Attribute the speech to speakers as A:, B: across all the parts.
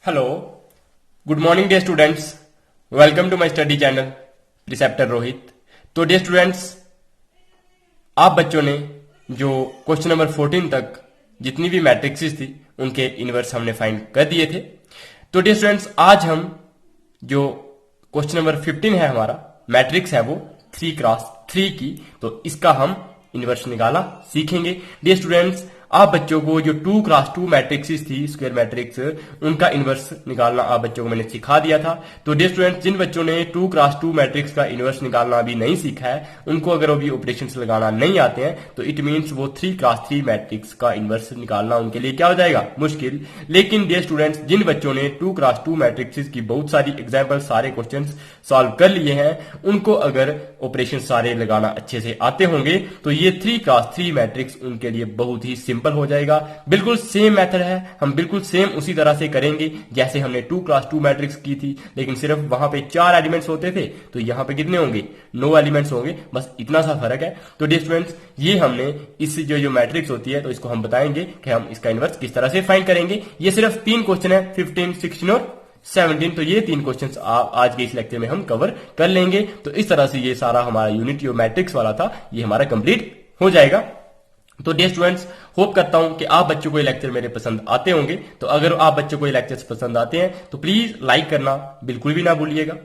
A: Hello, good morning dear students, welcome to my study channel preceptor Rohit. तो dear students, आप बच्चों ने जो क्वेश्चन नंबर 14 तक जितनी भी मैट्रिक्सेस थी उनके इनवर्स हमने फाइंड कर दिए थे। तो डियर स्टूडेंट्स, आज हम जो क्वेश्चन नंबर 15 है हमारा मैट्रिक्स है वो 3x3 की, तो इसका हम इनवर्स निकालना सीखेंगे। डियर स्टूडेंट्स, आप बच्चों को जो 2x2 मैट्रिक्सेस थी स्क्वायर मैट्रिक्स, उनका इनवर्स निकालना आप बच्चों को मैंने सिखा दिया था। तो डियर स्टूडेंट्स, जिन बच्चों ने 2x2 मैट्रिक्स का इनवर्स निकालना अभी नहीं सीखा है, उनको अगर अभी ऑपरेशंस लगाना नहीं आते हैं, तो इट मींस वो 3x3 मैट्रिक्स का इनवर्स निकालना उनके लिए क्या हो जाएगा, मुश्किल। लेकिन डियर स्टूडेंट्स, जिन बच्चों ने 2x2 मैट्रिक्सेस की बहुत सारी एग्जाम्पल, सारे क्वेश्चन सॉल्व कर लिए हैं, उनको अगर ऑपरेशन सारे लगाना अच्छे से आते होंगे, तो ये 3x3 मैट्रिक्स उनके लिए बहुत ही सिंपल हो जाएगा। बिल्कुल सेम मेथड है, हम बिल्कुल सेम उसी तरह से करेंगे जैसे हमने 2x2 मैट्रिक्स की थी, लेकिन सिर्फ वहां पे 4 एलिमेंट्स होते थे, तो यहां पे कितने होंगे, 9 एलिमेंट्स होंगे, बस इतना सा फर्क है। तो डियर स्टूडेंट्स, ये हमने इस जो मैट्रिक्स होती है, तो इसको हम बताएंगे कि हम इसका इनवर्स किस तरह से फाइंड करेंगे। ये सिर्फ 3 क्वेश्चन है, 15, 16 और 17। तो ये 3 क्वेश्चंस आज के इस लेक्चर में हम कवर कर लेंगे। तो इस तरह से ये सारा हमारा यूनिट जो मैट्रिक्स वाला था, ये हमारा कंप्लीट हो जाएगा। तो डियर स्टूडेंट्स, होप करता हूं कि आप बच्चों को ये लेक्चर मेरे पसंद आते होंगे। तो अगर आप बच्चों को ये लेक्चर्स पसंद आते हैं तो प्लीज लाइक करना बिल्कुल भी ना भूलिएगा।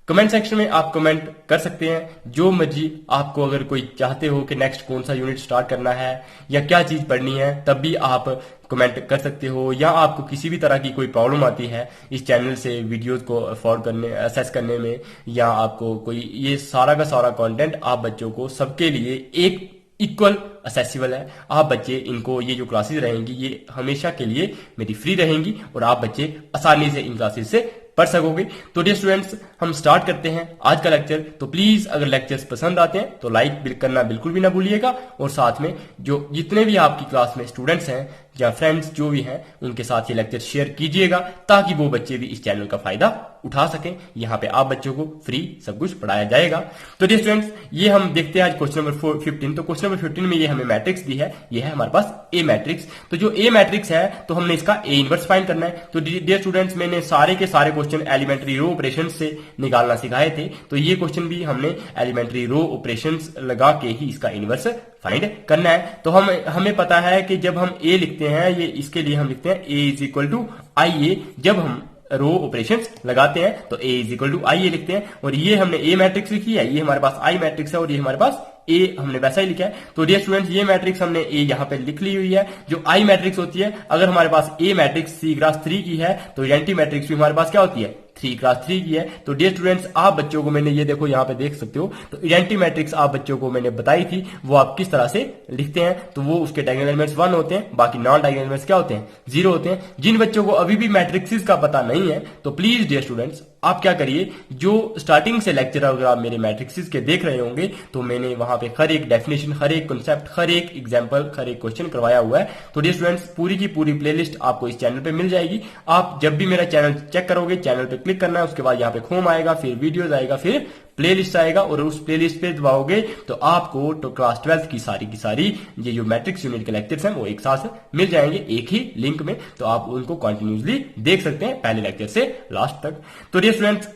A: कमेंट सेक्शन में आप कमेंट कर सकते हैं जो मर्जी, आपको अगर कोई चाहते हो कि नेक्स्ट कौन सा यूनिट स्टार्ट करना है या क्या चीज पढ़नी है, तब भी आप कमेंट कर सकते हो। या आपको किसी भी तरह की कोई प्रॉब्लम आती है इस चैनल से वीडियोस को अफोर्ड करने, असेस करने में, या आपको कोई ये सारा का सारा कंटेंट आप बच्चों को सबके लिए एक इक्वल असेसिबल है। आप बच्चे इनको, ये जो क्लासेस रहेंगी ये हमेशा के लिए मेरी फ्री रहेंगी और आप बच्चे आसानी से इन क्लासेस से पढ़ सकोगे। तो डियर स्टूडेंट्स, हम स्टार्ट करते हैं आज का लेक्चर। तो प्लीज अगर लेक्चर्स पसंद आते हैं तो लाइक करना बिल्कुल भी ना भूलिएगा, और साथ में जो जितने भी आपकी क्लास में स्टूडेंट्स हैं या फ्रेंड्स जो भी हैं, उनके साथ ये लेक्चर शेयर कीजिएगा ताकि वो बच्चे भी इस चैनल का फायदा उठा सकें। यहाँ पे आप बच्चों को फ्री सब कुछ पढ़ाया जाएगा। तो डियर स्टूडेंट्स, ये हम देखते हैं आज क्वेश्चन नंबर 15। तो क्वेश्चन नंबर 15 में ये हमें मैट्रिक्स दी है, ये है हमारे पास ए मैट्रिक्स। तो जो ए मैट्रिक्स है, तो हमने इसका ए इनवर्स फाइंड करना है। तो डियर स्टूडेंट्स, मैंने सारे के सारे क्वेश्चन एलिमेंट्री रो ऑपरेशन से निकालना सिखाए थे, तो ये क्वेश्चन भी हमने एलिमेंट्री रो ऑपरेशन लगा के ही इसका इनवर्स फाइंड करना है। तो हमें पता है कि जब हम ए लिखते हैं, ये इसके लिए हम लिखते हैं ए इज इक्वल टू आई ए। जब हम रो ऑपरेशंस लगाते हैं तो ए इज इक्वल टू आई ए लिखते हैं, और ये हमने ए मैट्रिक्स लिखी है, ये हमारे पास आई मैट्रिक्स है, और ये हमारे पास ए हमने वैसा ही लिखा है। तो डियर स्टूडेंट्स, ये मैट्रिक्स हमने ए यहाँ पे लिख ली हुई है। जो आई मैट्रिक्स होती है, अगर हमारे पास ए मैट्रिक्स 3x3 की है, तो आइडेंटिटी मैट्रिक्स भी हमारे पास क्या होती है, 3x3 की है। तो डियर स्टूडेंट्स, आप बच्चों को मैंने ये देखो यहाँ पे देख सकते हो, तो आइडेंटिटी मैट्रिक्स आप बच्चों को मैंने बताई थी, वो आप किस तरह से लिखते हैं। तो वो उसके डायगोनल एलिमेंट्स 1 होते हैं, बाकी नॉन डायगोनल एलिमेंट्स क्या होते हैं, 0 होते हैं। जिन बच्चों को अभी भी मैट्रिक्सिस का पता नहीं है, तो प्लीज डियर स्टूडेंट्स आप क्या करिए, जो स्टार्टिंग से लेक्चर अगर आप मेरे मैट्रिक्सिस के देख रहे होंगे, तो मैंने वहां पे हर एक डेफिनेशन, हर एक कॉन्सेप्ट, हर एक एग्जांपल, हर एक क्वेश्चन करवाया हुआ है। तो डियर स्टूडेंट्स, पूरी की पूरी प्लेलिस्ट आपको इस चैनल पे मिल जाएगी। आप जब भी मेरा चैनल चेक करोगे, चैनल पे क्लिक करना है, उसके बाद यहाँ पे होम आएगा, फिर वीडियोज आएगा, फिर प्लेलिस्ट आएगा, और उस प्लेलिस्ट पे दबाओगे तो आपको तो क्लास 12 की सारी ये जो मैट्रिक्स यूनिट के लेक्चर्स हैं वो एक साथ मिल जाएंगे एक ही लिंक में। तो आप उनको कंटिन्यूसली देख सकते हैं पहले लेक्चर से लास्ट तक। तो डियर स्टूडेंट्स,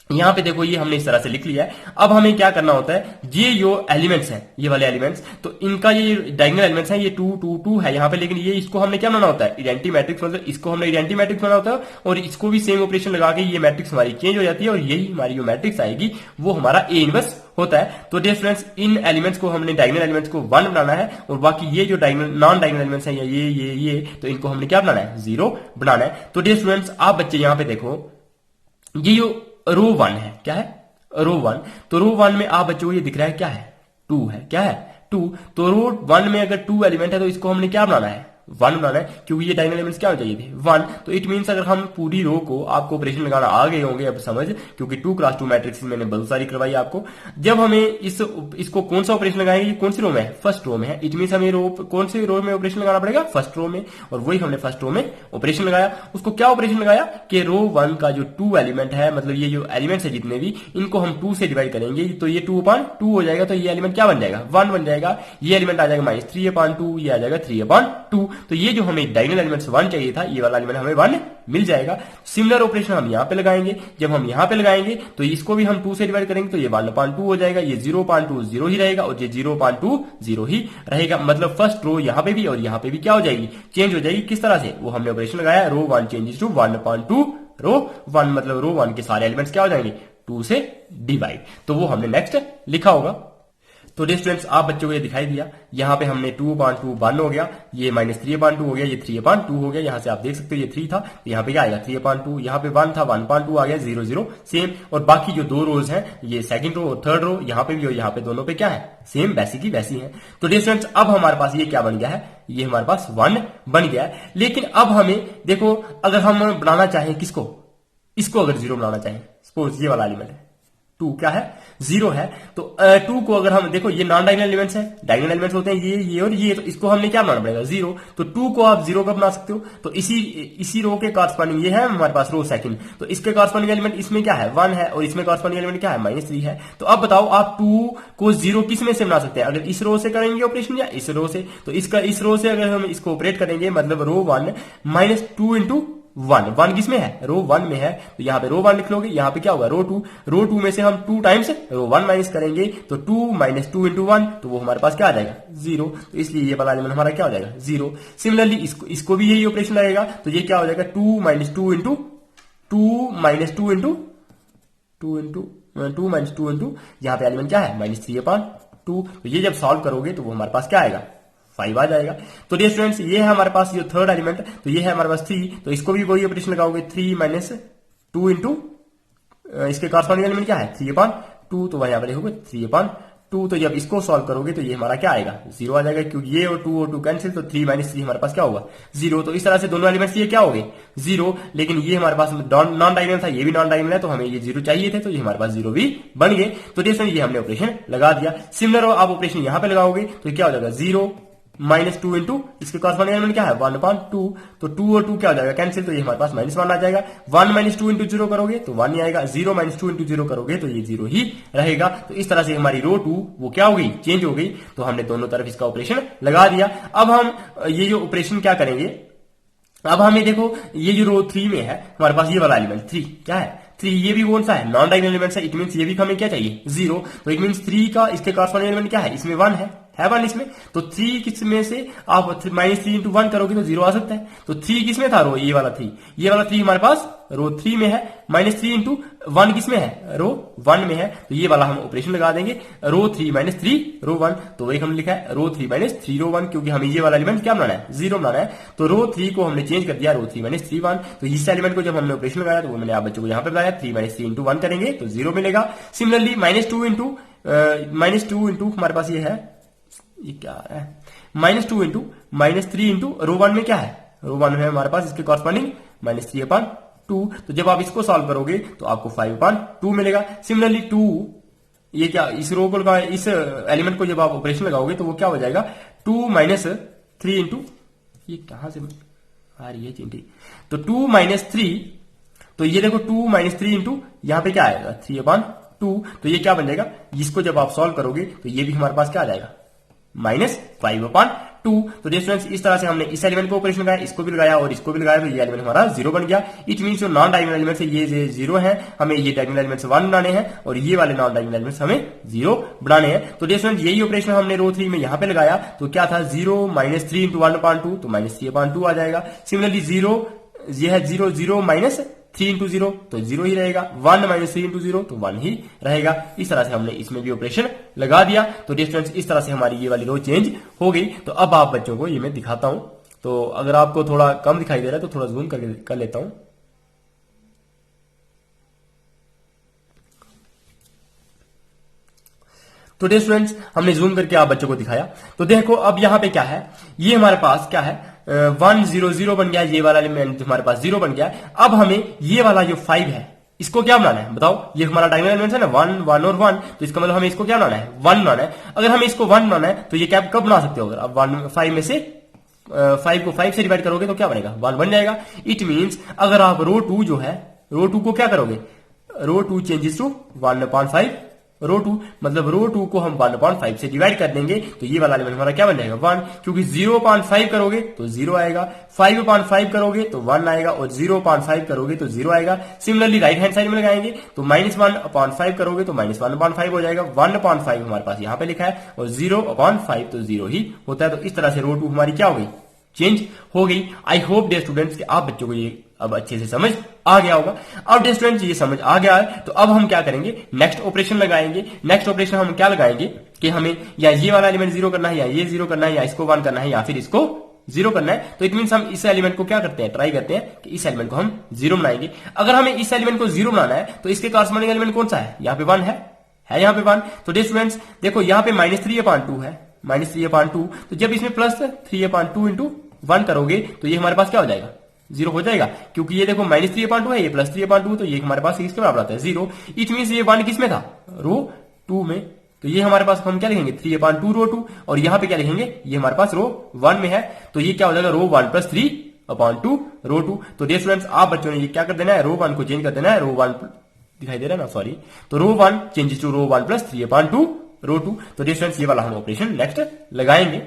A: यहां पे देखो, ये हमने इस तरह से लिख लिया है। अब हमें क्या करना होता है, ये जो एलिमेंट्स हैं, ये वाले एलिमेंट्स, तो इनका ये डायगोनल एलिमेंट्स हैं, ये 2 2 2 है यहाँ पे, लेकिन ये इसको हमने क्या बनाना होता है, आइडेंटिटी मैट्रिक्स, मतलब इसको हमने आइडेंटिटी मैट्रिक्स बनाना होता है, और इसको भी सेम ऑपरेशन लगा के ये मैट्रिक्स हमारी चेंज हो जाती है, और यही हमारी जो मैट्रिक्स आएगी वो हमारा ए इनवर्स होता है। तो डियर स्टूडेंट्स, इन एलिमेंट्स को हमने डायगोनल एलिमेंट्स को 1 बनाना है, और बाकी ये जो डायगोनल नॉन डायगोनल एलिमेंट्स हैं, ये तो इनको हमने क्या बनाना है, 0 बनाना है। तो डियर स्टूडेंट्स, आप बच्चे यहाँ पे देखो, ये जो रो 1 है, क्या है, रो 1। तो रो 1 में आप बच्चों को ये दिख रहा है क्या है, 2 है, क्या है, 2। तो रो 1 में अगर 2 एलिमेंट है, तो इसको हमने क्या बनाना है, 1 बनाना है, क्योंकि ये डायगोनल एलिमेंट्स क्या हो चाहिए थे, 1। तो इट मींस अगर हम पूरी रो को, आपको ऑपरेशन लगाना आ गए होंगे अब समझ, क्योंकि 2x2 मैट्रिक्स मैंने बहुत सारी करवाई आपको। जब हमें इसको कौन सा ऑपरेशन लगाएंगे, कौन सी रो में है, फर्स्ट रो में है, इट मींस हमें रो कौन सी रो में ऑपरेशन लगाना पड़ेगा, फर्स्ट रो में, और वही हमने फर्स्ट रो में ऑपरेशन लगाया। उसको क्या ऑपरेशन लगाया कि रो 1 का जो 2 एलिमेंट है, मतलब ये जो एलिमेंट्स है जितने भी, इनको हम 2 से डिवाइड करेंगे, तो ये 2/2 हो जाएगा, तो ये एलिमेंट क्या बन जाएगा, 1 बन जाएगा। ये एलिमेंट आ जाएगा -3/2, ये आ जाएगा 3/2। तो ये जो हमें डायगोनल एलिमेंट्स 1 चाहिए था, ये वाला एलिमेंट हमें 1 मिल जाएगा। सिमिलर ऑपरेशन हम यहाँ पे लगाएंगे, जब हम यहाँ पे लगाएंगे तो इसको भी हम 2 से डिवाइड करेंगे तो ये 1/2 हो जाएगा, ये 0.2 0 ही रहेगा और ये 0.2 0 ही रहेगा। मतलब फर्स्ट रो यहाँ पे भी और यहाँ पे भी क्या हो जाएगी, चेंज हो जाएगी। किस तरह से, वो हमने ऑपरेशन लगाया, रो 1 चेंजेस टू 1/2 रो 1, मतलब रो 1 के सारे एलिमेंट्स क्या हो जाएंगे, 2 से डिवाइड। तो वो हमने नेक्स्ट लिखा होगा। तो डियर स्टूडेंट्स, आप बच्चों को ये दिखाई दिया, यहाँ पे हमने 2/2 1 हो गया, ये -3/2 हो गया, ये 3/2 हो गया। यहाँ से आप देख सकते हो ये 3 था, तो यहाँ पे क्या आएगा 3/2, यहाँ पे 1 था 1/2 आ गया, 0 0 सेम। और बाकी जो 2 रोज हैं, ये सेकंड रो और थर्ड रो, यहाँ पे भी और यहाँ पे दोनों पे क्या है, सेम वैसी की वैसी है। तो डियर स्टूडेंट्स, अब हमारे पास ये क्या बन गया है, ये हमारे पास 1 बन गया है। लेकिन अब हमें देखो, अगर हम बनाना चाहें किसको, इसको अगर 0 बनाना चाहें, सपोज ये वाला एलिमेंट है 2 क्या है, 0 है, तो 2 को अगर हम देखो, ये नॉन डायगोनल एलिमेंट्स है, डायगोनल एलिमेंट्स होते हैं ये और ये, तो इसको हमने क्या बनाना पड़ेगा, 0। तो 2 को आप 0 का बना सकते हो, तो इसी रो के कॉरस्पॉन्डिंग ये है हमारे पास रो सेकंड, तो इसके कॉरस्पॉन्डिंग एलिमेंट इसमें क्या है 1 है और इसमें कॉरस्पॉन्डिंग एलिमेंट क्या है -3 है। तो अब बताओ आप 2 को 0 किस में से बना सकते हैं, अगर इस रो से करेंगे ऑपरेशन या इस रो से। तो इस रो से अगर हम इसको ऑपरेट करेंगे, मतलब रो 1 -2 इंटू 1 किस में है, रो 1 में है, तो यहाँ पे रो 1 लिख लोगे, यहाँ पे क्या होगा रो 2 में से हम 2 टाइम्स रो 1 माइनस करेंगे, तो 2 - 2 इंटू 1, तो वो हमारे पास क्या आ जाएगा 0। तो इसलिए ये वाला एलिमेंट हमारा क्या हो जाएगा 0। सिमिलरली इसको भी यही ऑपरेशन लगेगा, तो ये क्या हो जाएगा 2 - 2 इंटू 2 यहाँ पे एलिमेंट क्या है -3/2। तो ये जब सॉल्व करोगे तो वो हमारे पास क्या आएगा 5 आ जाएगा। तो डियर स्टूडेंट्स, ये है हमारे पास जो थर्ड एलिमेंट, तो ये है हमारे पास 3, तो इसको भी वही ऑपरेशन लगाओगे 3 - 2 इंटू इसके कॉरस्पॉन्डिंग एलिमेंट क्या है 3/2, तो वहां पर होगा 3/2। तो जब इसको सॉल्व करोगे तो ये हमारा क्या आएगा 0 आ जाएगा, क्योंकि ये और 2 कैंसिल, तो 3 - 3 हमारे पास क्या होगा 0। तो इस तरह से दोनों एलिमेंट्स ये क्या हो गए 0, लेकिन ये हमारे पास नॉन डायगोनल था, ये भी नॉन डायगोनल है, तो हमें ये 0 चाहिए थे, तो ये हमारे पास 0 भी बन गए। तो डियर स्टूडेंट्स, ये हमने ऑपरेशन लगा दिया। सिमिलर आप ऑपरेशन यहां पे लगाओगे तो क्या हो जाएगा 0 -2 इंटू इसके कॉरस्पॉन्डिंग एलिमेंट क्या है 1/2, तो 2 और 2 क्या हो जाएगा कैंसिल, तो ये हमारे पास -1 आ जाएगा। 1 - 2 इंटू 0 करोगे तो 1 ही आएगा, 0 - 2 इंटू 0 करोगे तो ये 0 ही रहेगा। तो इस तरह से हमारी रो 2 वो क्या हो गई, चेंज हो गई। तो हमने दोनों तरफ इसका ऑपरेशन लगा दिया। अब हम ये जो ऑपरेशन क्या करेंगे, अब हमें देखो ये जो रो 3 में है हमारे पास ये वाला एलिमेंट 3 क्या है 3, ये भी कौन सा है नॉन डायगोनल एलिमेंट है, इट मींस ये भी हमें क्या चाहिए 0। तो इट मींस 3 का इसके कॉरस्पॉन्डिंग एलिमेंट क्या है, इसमें 1 है 1 इसमें, तो 3 किसमें से आप -3 इंटू 1 करोगे तो 0 आ सकता है। तो 3 किसमें था रो, ये वाला 3 हमारे पास रो 3 में है, -3 इंटू 1 किसमें है रो 1 में है, तो ये वाला हम ऑपरेशन लगा देंगे रो 3 - 3 रो 1, तो वही हम लिखा है रो 3 - 3 रो 1, क्योंकि हमें ये वाला एलिमेंट क्या बनाना है 0 बनाना है। तो रो 3 को हमने चेंज कर दिया रो 3 - 3 1, तो इस एलिमेंट को जब हमने ऑपरेशन लगाया तो वो मैंने आप बच्चों को यहाँ पे बताया 3 - 3 इंटू 1 करेंगे तो 0 मिलेगा। सिमिलरली -2 इंटू हमारे पास ये है, ये क्या आ रहा है -2 इंटू -3 इंटू रो 1 में क्या है रो 1 में हमारे पास इसके कॉरस्पॉन्डिंग -3/2, तो जब आप इसको सॉल्व करोगे तो आपको 5/2 मिलेगा। सिमिलरली 2 ये क्या इस रो को इस एलिमेंट को जब आप ऑपरेशन लगाओगे तो वो क्या हो जाएगा 2 - 3 इंटू, ये कहां से आ रही है चिंटी, तो 2 - 3, तो ये देखो 2 - 3 इंटू यहाँ पे क्या आएगा 3/2, तो ये क्या बन जाएगा, इसको जब आप सॉल्व करोगे तो ये भी हमारे पास क्या आ जाएगा -5/2। तो डियर स्टूडेंट्स, इस तरह से हमने इस एलिमेंट को ऑपरेशन लगाया, इसको भी लगाया और इसको भी लगाया, तो ये एलिमेंट हमारा 0 बन गया। इट मींस जो नॉन डायगोनल एलिमेंट्स है ये 0 है, हमें ये डायगोनल एलिमेंट्स 1 बनाने हैं और ये वाले नॉन डायगोनल एलिमेंट्स हमें 0 बनाने हैं। तो डियर स्टूडेंट्स, यही ऑपरेशन हमने रो 3 में यहां पे लगाया, तो क्या था 0 - 3 इंटू 1/2, तो -3/2 आ जाएगा। सिमिलरली 0 ये है 0 -3 इंटू 0 तो 0 ही रहेगा, 1 - 3 इंटू 0 तो 1 ही रहेगा। इस तरह से हमने इसमें भी ऑपरेशन लगा दिया। तो डियर स्टूडेंट्स, इस तरह से हमारी ये वाली रो चेंज हो गई। तो अब आप बच्चों को ये मैं दिखाता हूं, तो अगर आपको थोड़ा कम दिखाई दे रहा है तो थोड़ा जूम कर लेता हूं। तो डियर स्टूडेंट्स, हमने जूम करके आप बच्चों को दिखाया। तो देखो अब यहां पे क्या है, ये हमारे पास क्या है 1 0 0 बन गया, ये वाला एलिमेंट हमारे पास 0 बन गया। अब हमें ये वाला जो 5 है इसको क्या बनाना है बताओ, ये हमारा डायगोनल एलिमेंट है ना 1 1 और 1, तो इसका मतलब हमें इसको क्या बनाना है 1 बनाना है। अगर हमें इसको 1 बनाना है तो ये क्या कब बना सकते हो, अगर अब 5 में से 5 को 5 से डिवाइड करोगे तो क्या बनेगा 1 बन जाएगा। इट मींस अगर आप रो 2 जो है रो 2 को क्या करोगे रो 2 चेंजेस टू 1/5 रो टू, मतलब रो टू को हम 1/5 से डिवाइड कर देंगे तो ये वाला एलिमेंट हमारा क्या बन जाएगा 1, क्योंकि 0/5 करोगे तो 0 आएगा, 5/5 करोगे तो 1 आएगा और 0/5 करोगे तो 0 आएगा। सिमिलरली राइट हैंड साइड में लगाएंगे तो -1/5 करोगे तो -1/5 हो जाएगा। 1/5 हमारे पास यहाँ पे लिखा है और 0/5 तो 0 ही होता है। तो इस तरह से रो टू हमारी क्या हो गई, चेंज हो गई। आई होप डियर स्टूडेंट्स कि आप बच्चों को ये अब अच्छे से समझ आ गया होगा। अब डियर स्टूडेंट्स ये समझ आ गया है तो अब हम क्या करेंगे, नेक्स्ट ऑपरेशन लगाएंगे। नेक्स्ट ऑपरेशन हम क्या लगाएंगे कि हमें या ये वाला एलिमेंट 0 करना है, या ये 0 करना है, या इसको 1 करना है, या फिर इसको 0 करना है। तो इट मीन हम इस एलिमेंट को क्या करते हैं, ट्राई करते हैं कि इस एलिमेंट को हम 0 बनाएंगे। अगर हमें इस एलिमेंट को 0 बनाना है तो इसके कॉरस्पॉन्डिंग एलिमेंट कौन सा है, यहाँ पे 1 है यहाँ पे 1। तो डियर स्टूडेंट्स देखो यहाँ पे -3/2 है, -3/2। तो जब इसमें +3/2 इंटू 1 करोगे तो ये हमारे पास क्या हो जाएगा, 0 हो जाएगा, क्योंकि ये देखो -3/2 है, ये +3/2, तो ये हमारे पास इसके बराबर आता है 0। इट मीन ये 1 किस में था, रो 2 में। तो ये हमारे पास हम क्या लिखेंगे 3/2 रो 2, और यहाँ पे क्या लिखेंगे, ये हमारे पास रो 1 में है। तो ये क्या हो जाएगा रो 1 + 3/2 रो 2। तो डियर स्टूडेंट्स आप बच्चों ने ये क्या कर देना है, रो 1 को चेंज कर देना है, रो 1 दिखाई दे रहा है ना, सॉरी। तो रो 1 चेंजेस टू रो 1 + 3/2 रो 2। तो डियर स्टूडेंट्स ये वाला हम ऑपरेशन नेक्स्ट लगाएंगे।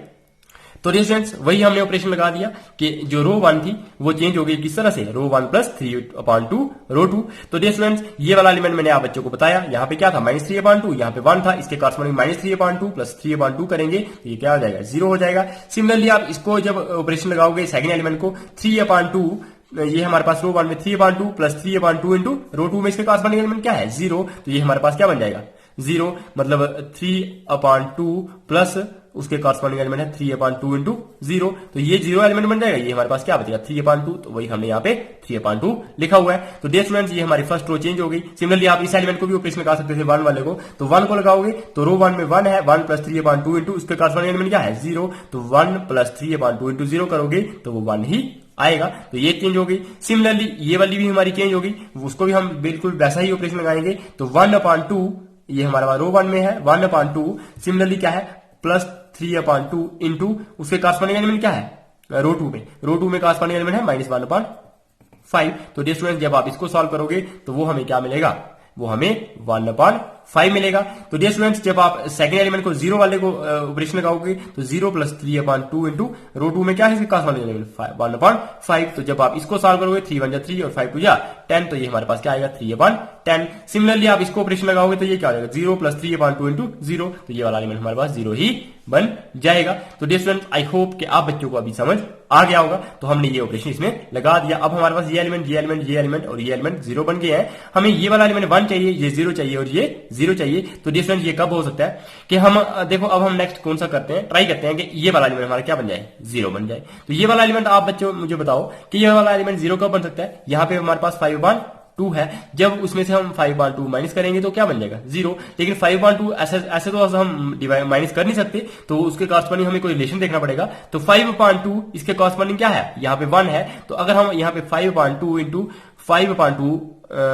A: तो डियर स्टूडेंट्स वही हमने ऑपरेशन लगा दिया कि जो रो 1 थी वो चेंज हो गई किस तरह से, रो 1 + 3/2 रो 2। तो डियर स्टूडेंट्स ये वाला एलिमेंट मैंने आप बच्चों को बताया, यहाँ पे क्या था -3/2, यहाँ पे 1 था, इसके कॉरस्पॉन्डिंग -3/2 + 3/2 करेंगे तो ये क्या हो जाएगा 0 हो जाएगा। सिमिलरली आप इसको जब ऑपरेशन लगाओगे सेकंड एलिमेंट को 3/2, ये हमारे पास रो 1 में 3/2 + 3/2 इंटू रो 2 में इसके कॉरस्पॉन्डिंग एलिमेंट क्या है 0। तो ये हमारे पास क्या बन जाएगा 0, मतलब 3/2 प्लस उसके कॉरस्पॉन्डिंग एलिमेंट है 3/2 इंटू 0। तो ये 0 एलिमेंट बन जाएगा, ये हमारे पास क्या बचेगा 3/2। तो वही हमने यहाँ पे 3/2 लिखा हुआ है। तो डियर स्टूडेंट्स ये हमारी फर्स्ट रो चेंज हो गई। सिमिलरली आप इस एलिमेंट को भी ऑपरेशन लगा सकते थे 1 वाले को, तो 1 को लगाओगे तो रो 1 में 1 है, 1 + 3/2 इंटू उसके कॉरस्पॉन्डिंग एलिमेंट क्या है 0। तो 1 + 3/2 इंटू 0 करोगे तो वो 1 ही आएगा। तो ये चेंज हो गई। सिमिलरली ये वाली भी हमारी चेंज हो गई, उसको भी हम बिल्कुल वैसा ही ऑपरेशन लगाएंगे। तो 1/2 ये हमारा रो 1 में है 1/2, सिमिलरली क्या है +3/2 इंटू उसके कॉरस्पॉन्डिंग एलिमेंट क्या है रो 2 में, रो 2 में कॉरस्पॉन्डिंग एलिमेंट है -1/5। तो डियर स्टूडेंट्स जब आप इसको सॉल्व करोगे तो वो हमें क्या मिलेगा, वो हमें 1/5 मिलेगा। तो डियर स्टूडेंट्स जब आप सेकंड एलिमेंट को 0 वाले को ऑपरेशन लगाओगे तो 0 + 3/2 इंटू रो 2 में क्या है इसके कॉरस्पॉन्डिंग एलिमेंट 1/5। तो जब आप इसको सॉल्व करोगे 3 × 1 3 और 5 × 10, तो ये हमारे पास क्या आएगा 3/10। सिमिलरली आप इसको ऑपरेशन लगाओगे तो ये क्या हो जाएगा 0 + 3/2 इंटू 0, तो ये वाला एलिमेंट हमारे पास 0 ही बन जाएगा। तो डियर स्टूडेंट्स आई होप कि आप बच्चों को अभी समझ आ गया होगा। तो हमने ये ऑपरेशन इसमें लगा दिया। अब हमारे पास ये एलिमेंट ये एलिमेंट ये एलिमेंट और ये एलिमेंट 0 बन गए हैं। हमें ये वाला एलिमेंट 1 चाहिए, ये 0 चाहिए और ये 0 चाहिए। तो डियर स्टूडेंट्स ये कब हो सकता है कि हम देखो अब हम नेक्स्ट कौन सा करते हैं, ट्राई करते हैं कि ये वाला एलिमेंट हमारा क्या बन जाए 0 बन जाए। तो ये वाला एलिमेंट आप बच्चों मुझे बताओ कि ये वाला एलिमेंट 0 कब बन सकता है। यहाँ पे हमारे पास 5/2 है, जब उसमें से हम 5/2 माइनस करेंगे तो क्या बन जाएगा 0। लेकिन 5/2 ऐसे तो हम माइनस कर नहीं सकते, तो उसके कॉरस्पॉन्डिंग हमें कोई रिलेशन देखना पड़ेगा। तो 5/2 इसके कॉरस्पॉन्डिंग क्या है, यहाँ पे 1 है। तो अगर हम यहाँ पे 5/2 इंटू 5/2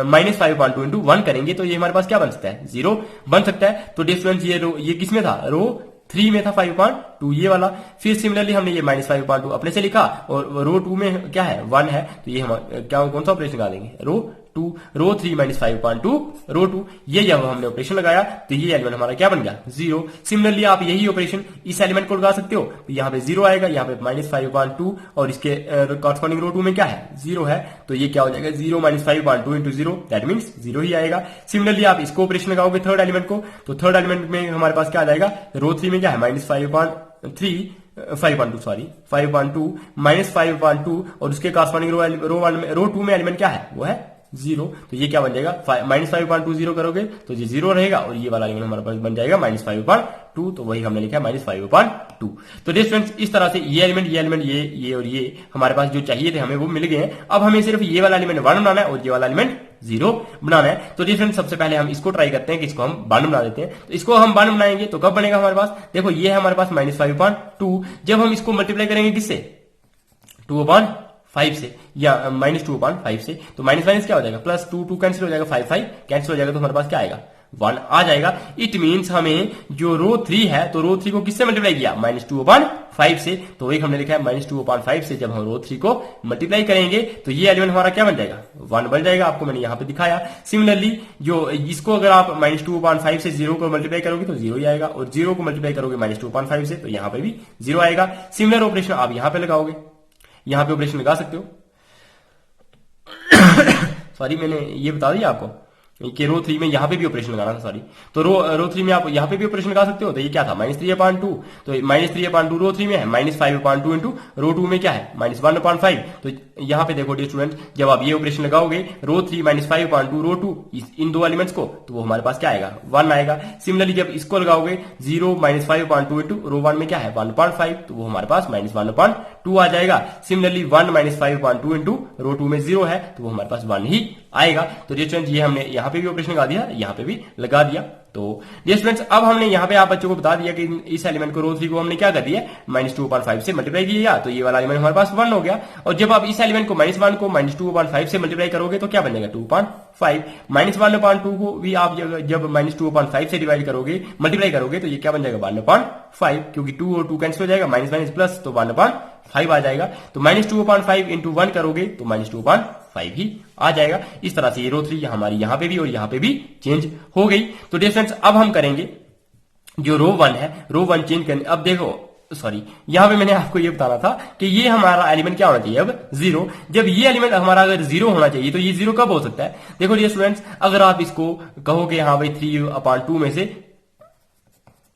A: -5/2 इंटू 1 करेंगे तो ये हमारे पास क्या बन सकता है 0 बन सकता है। तो डियर स्टूडेंट्स ये किस में था, रो 3 में था 5/2 ये वाला। फिर सिमिलरली हमने ये -5/2 अपने से लिखा और रो 2 में क्या है 1 है, तो ये हम क्या कौन सा ऑपरेशन लगा देंगे रो 2, रो 3 -5/2 रो 2। ये जब हमने ऑपरेशन लगाया तो ये एलिमेंट हमारा क्या बन गया 0। सिमिलरली आप यही ऑपरेशन इस एलिमेंट को लगा सकते हो, तो यहाँ पे 0 आएगा, यहाँ पे -5/2 और इसके कॉरस्पॉन्डिंग रो 2 में क्या है 0 है। तो ये क्या हो जाएगा 0 -5/2 इंटू 0, दैट मीन्स 0 ही आएगा। सिमिलरली आप इसको ऑपरेशन लगाओगे थर्ड एलिमेंट को, तो थर्ड एलिमेंट में हमारे पास क्या आ जाएगा, रो 3 में क्या है -5/2 -5/2 और उसके कॉरस्पॉन्डिंग रो 2 में एलिमेंट क्या है वो है 0। तो ये क्या बन जाएगा -5/2 0 करोगे तो ये 0 रहेगा और ये वाला एलिमेंट हमारे पास बन जाएगा -5/2। तो वही हमने लिखा है -5/2। तो डियर स्टूडेंट्स इस तरह से ये एलिमेंट ये और ये हमारे पास जो चाहिए थे हमें वो मिल गए हैं। अब हमें सिर्फ ये वाला एलिमेंट 1 बनाना है और ये वाला एलिमेंट 0 बनाना है। तो डियर फ्रेंड्स सबसे पहले हम इसको ट्राई करते हैं कि इसको हम 1 बना देते हैं। तो इसको हम 1 बनाएंगे तो कब बनेगा हमारे पास, देखो ये है हमारे पास -5/2। जब हम इसको मल्टीप्लाई करेंगे किससे 2/5 से या -2/5 से, तो माइनस क्या हो जाएगा +2 कैंसिल हो जाएगा, 5 कैंसिल हो जाएगा, तो हमारे पास क्या आएगा 1 आ जाएगा। इट मीन्स हमें जो रो 3 है तो रो 3 को किससे मल्टीप्लाई किया -2/5 5 से, तो वही हमने लिखा है -2/5 से जब हम रो 3 को मल्टीप्लाई करेंगे तो ये एलिमेंट हमारा क्या बन जाएगा, 1 बन जाएगा। आपको मैंने यहाँ पे दिखाया। सिमिलरली जो इसको अगर आप -2/5 से 0 को मल्टीप्लाई करोगे तो 0 ही आएगा, और 0 को मल्टीप्लाई करोगे -2/5 से तो यहाँ पे भी 0 आएगा। सिमिलर ऑपरेशन आप यहाँ पे लगाओगे, यहाँ पे ऑपरेशन लगा सकते हो। सॉरी, मैंने ये बता दिया आपको कि रो 3 में यहाँ पे भी ऑपरेशन लगाना था, सॉरी। तो रो 3 में आप यहाँ पे भी ऑपरेशन लगा सकते हो। तो ये क्या था, -3/2, तो -3/2 रो 3 में है, -5/2 इंटू रो 2 में क्या है, -1/5। तो यहाँ पे देखो डियर स्टूडेंट, जब आप ये ऑपरेशन लगाओगे रो 3 -5/2 रो 2, इन दो एलिमेंट्स को, तो वो हमारे पास क्या आएगा, 1 आएगा। सिमिलरली जब इसको लगाओगे 0 -5/2 इंटू रो 1 में क्या है, 1/5, तो वो हमारे पास -1/2 आ जाएगा। सिमिलरली 1 -5/2 इंटू रो 2 में 0 है, तो वो हमारे पास 1 ही आएगा। तो डियर स्टूडेंट ये हमने यहाँ पे भी ऑपरेशन लगा दिया, यहाँ पे भी लगा दिया। तो डियर स्टूडेंट्स अब हमने यहाँ पे आप बच्चों को बता दिया कि इस एलिमेंट को रो 3 को हमने क्या कर दिया, -2/5 से मल्टीप्लाई किया, तो ये वाला एलिमेंट हमारे पास 1 हो गया। और जब आप इस एलिमेंट को -1 को -2/5 से मल्टीप्लाई करोगे तो क्या बन जाएगा, 2/5। -1/2 को भी आप जब -2/5 से डिवाइड करोगे, मल्टीप्लाई करोगे, तो ये क्या बन जाएगा, 1/5, क्योंकि 2 और 2 कैंसिल हो जाएगा, माइनस माइनस प्लस, तो 1/5 आ जाएगा। तो -2/5 इंटू 1 करोगे तो -2/5 ही आ जाएगा। इस तरह से ये रो 3 हमारी यहाँ पे भी और यहाँ पे भी चेंज हो गई। तो डियर फ्रेंड्स अब हम करेंगे जो रो 1 है, रो 1 चेंज करने। अब देखो, सॉरी, यहां पे मैंने आपको ये बताना था कि ये हमारा एलिमेंट क्या होना चाहिए, अब 0। जब ये एलिमेंट हमारा अगर 0 होना चाहिए तो ये 0 कब हो सकता है। देखो डियर स्टूडेंट्स, अगर आप इसको कहोगे हाँ भाई 3/2 में से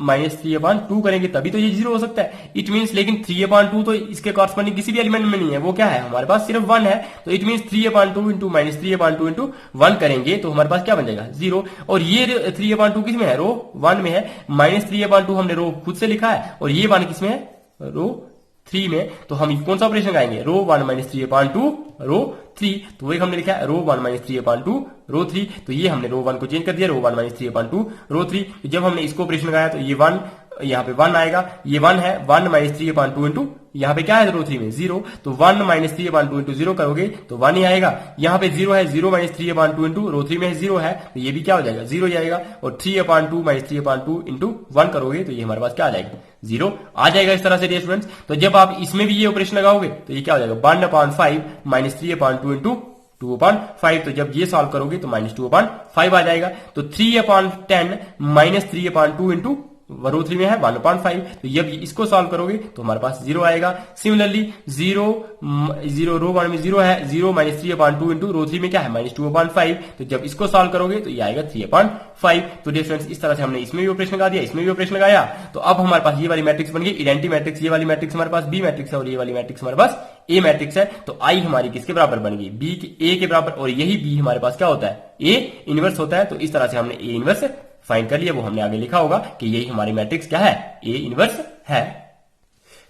A: -3/2 करेंगे तभी तो ये 0 हो सकता है। इट मींस, लेकिन 3/2 तो इसके कॉरस्पॉन्डिंग किसी भी एलिमेंट में नहीं है, वो क्या है, हमारे पास सिर्फ 1 है। तो इट मींस 3/2 इंटू -3/2 इंटू 1 करेंगे तो हमारे पास क्या बन जाएगा, 0। और ये 3/2 किस में है, रो 1 में है। -3/2 हमने रो खुद से लिखा है, और ये 1 किस में है, रो 3 में। तो हम कौन सा ऑपरेशन लगाएंगे, रो 1 -3/2 रो 3। तो वही हमने लिखा है रो 1 -3/2 रो 3। तो ये हमने रो 1 को चेंज कर दिया, रो 1 -3/2 रो 3। जब हमने इसको ऑपरेशन लगाया तो ये 1 यहाँ पे 1 आएगा, ये 1 है, 1 -3/2 इंटू यहाँ पे क्या है, रो 3 में 0। तो 1 -3/2 इंटू 0 करोगे तो 1 ही आएगा। यहाँ पे 0 है, 0 -3/2 इंटू रो 3 में 0 है, तो ये भी क्या हो जाएगा, 0 ही आएगा। और 3/2 -3/2 इंटू 1 करोगे तो ये हमारे पास क्या आ जाएगा, 0 आ जाएगा। इस तरह से डियर स्टूडेंट्स, तो जब आप इसमें भी ये ऑपरेशन लगाओगे तो ये क्या हो जाएगा, 1/5 -3/2 इंटू 2/5। तो जब ये सॉल्व करोगे तो -2/5 आ जाएगा। तो 3/10 -3/2 इंटू रो 3 में है 1/5। तो जब इसको सॉल्व करोगे तो हमारे पास 0 आएगा। सिमिलरली 0 रो 1 में 0 है, 0 -3/2 इंटू रो 3 में क्या है, -2/5। तो जब इसको सॉल्व करोगे तो ये आएगा 3/5। तो डियर फ्रेंड्स, इस तरह से हमने इसमें भी ऑपरेशन लगा दिया, इसमें भी ऑपरेशन लगाया। तो अब हमारे पास ये वाली मैट्रिक्स बन गई इडेंटी मैट्रिक्स। ये वाली मैट्रिक्स हमारे पास बी मैट्रिक्स है और ये वाली मैट्रिक्स हमारे पास ए मैट्रिक्स है। तो आई हमारी किसके बराबर बन गई, बी ए के बराबर। और यही बी हमारे पास क्या होता है, ए इनवर्स होता है। तो इस तरह से हमने ए इनवर्स फाइंड कर लिया। वो हमने आगे लिखा होगा कि यही हमारी मैट्रिक्स क्या है, ए इनवर्स है।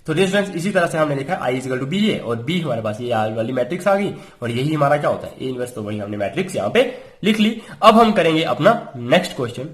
A: तो डियर फ्रेंड्स, इसी तरह से हमने लिखा I is equal to be ए, और बी हमारे पास ये वाली मैट्रिक्स आ गई, और यही हमारा क्या होता है, ए इनवर्स। तो वही हमने मैट्रिक्स यहाँ पे लिख ली। अब हम करेंगे अपना नेक्स्ट क्वेश्चन।